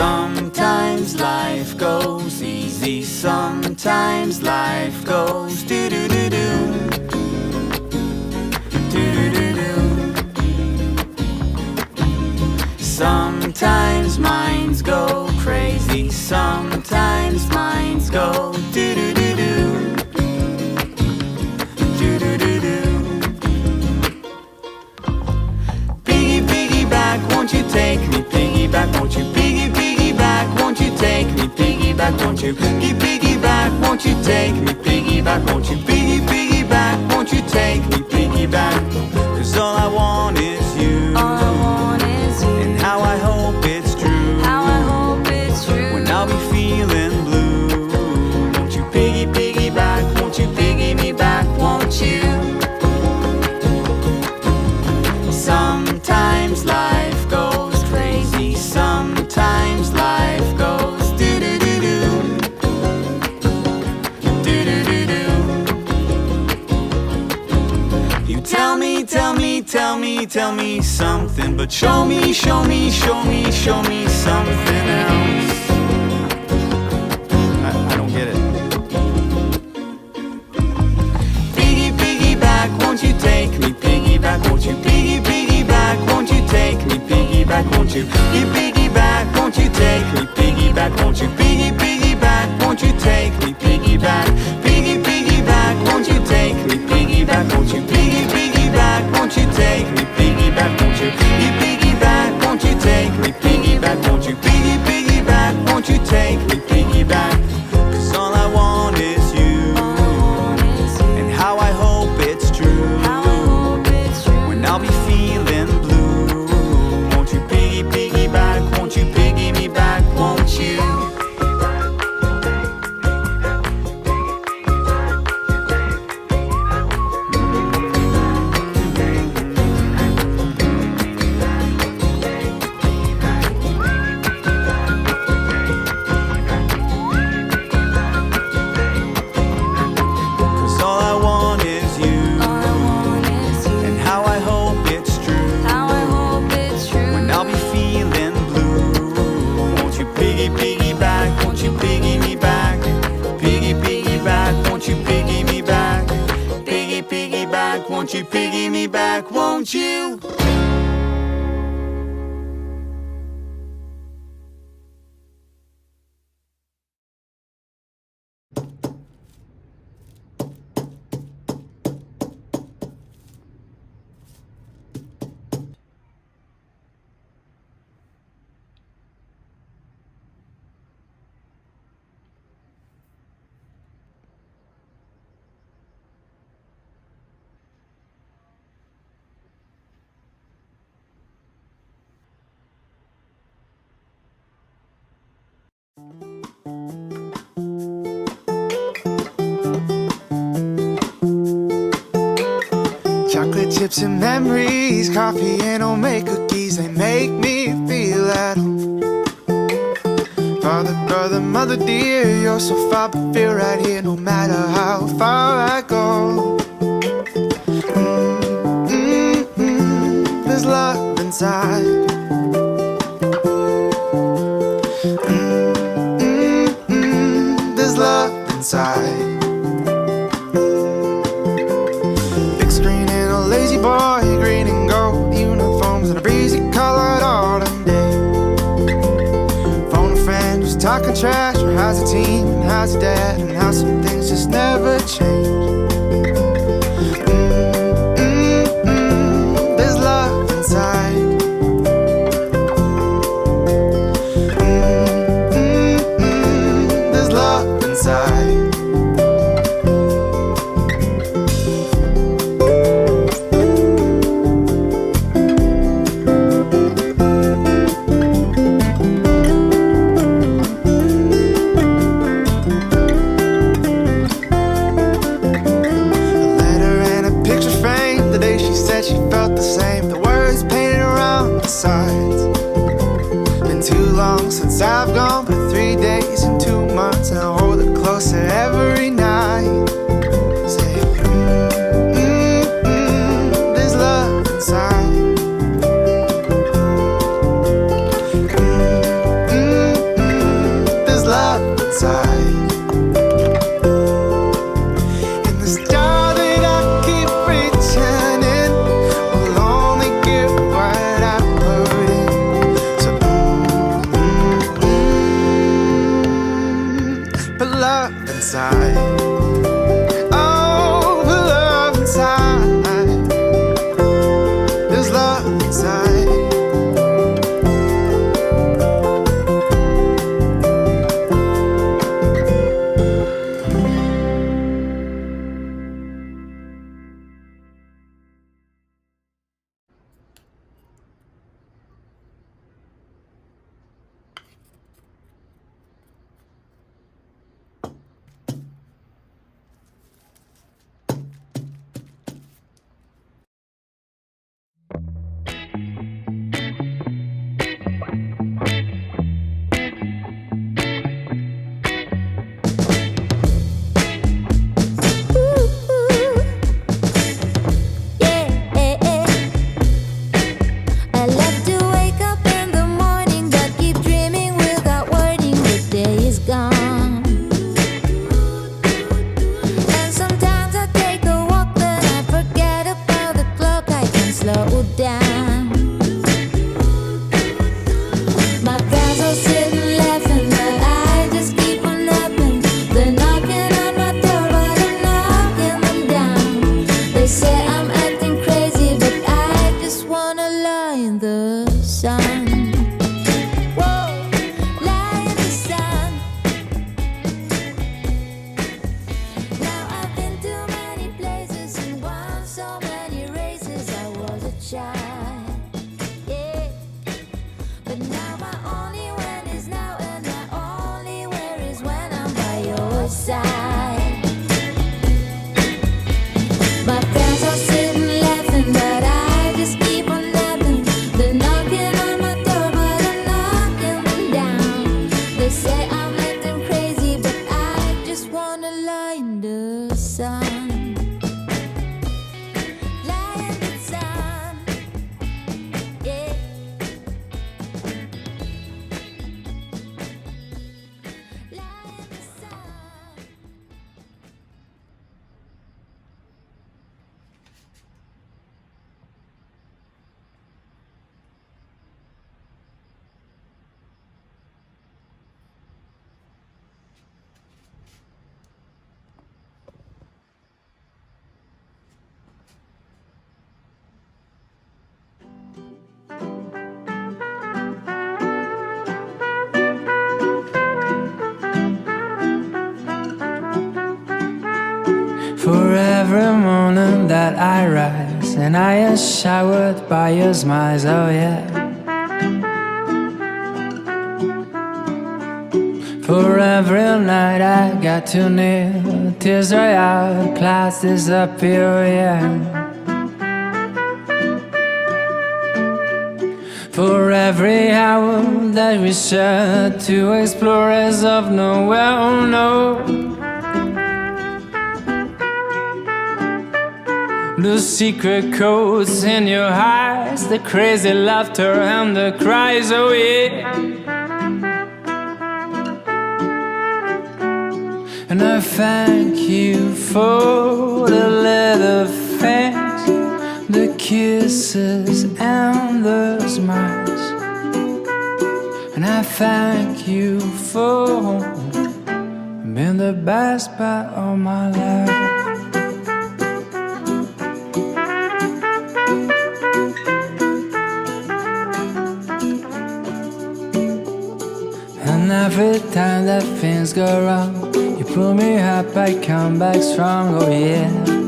Sometimes life goes easy, sometimes life goes do-do-do-do, do-do-do-do. Sometimes minds go crazy, sometimes minds go do-do-do-do, do-do-do-do. Piggy, piggyback, won't you take me? Piggyback, won't you? Piggyback, won't you take me? Piggyback, won't you? Piggyback, won't you take me? Piggyback, won't you? Piggyback, won't you take me? Piggyback, 'cause all I want is you. All I want is you. And how I hope it's true. How I hope it's true. When I'll be feeling blue. Won't you piggyback? Won't you piggy me back? Won't you? Sometimes life goes crazy, sometimes life goes do-do-do-do, do-do-do-do. You tell me, tell me, tell me, tell me something, but show me, show me, show me, show me something else. I don't get it. Piggyback, won't you take me? Piggyback, won't you? Piggyback, won't you take me? Piggyback, won't you? Piggyback, won't you take me? Piggyback, won't you? Piggyback, won't you take me? Piggyback, piggyback, won't you take me? Piggyback, won't you? Piggyback, won't you take me? Piggyback, won't you? Piggyback, won't you take me? Piggyback, won't you? Piggyback, won't you take me? Piggyback, 'cause all I want is you. And how I hope it's true. When I'll be feeling blue. Won't you piggyback? Won't you piggy me back? Won't you? Won't you piggy me back, won't you? Chocolate chips and memories, coffee and homemade cookies, they make me feel at home. Father, brother, mother dear, you're so far but feel right here no matter how far I go. There's love inside. There's love inside. Lazy boy, green and gold uniforms and a breezy colored autumn day. Phone a friend who's talking trash, or how's the team, and how's your dad, and how some things just never change. There's love inside. There's love inside. She felt the same, the words painted around the sides. Been too long since I've gone, but 3 days and 2 months, and I hold it closer every night. Say, there's love inside. inside. And the star that I keep reaching in will only give what I put in. So put love inside. Oh, put love inside. There's love inside. For every morning that I rise and I am showered by your smiles, oh yeah. For every night I got too near, tears dry out, clouds disappear, yeah. For every hour that we share, two explorers of nowhere, oh no. The secret codes in your eyes, the crazy laughter and the cries, oh yeah. And I thank you for the little things, the kisses and the smiles. And I thank you for being the best part of my life. And every time that things go wrong, you pull me up, I come back strong, oh yeah.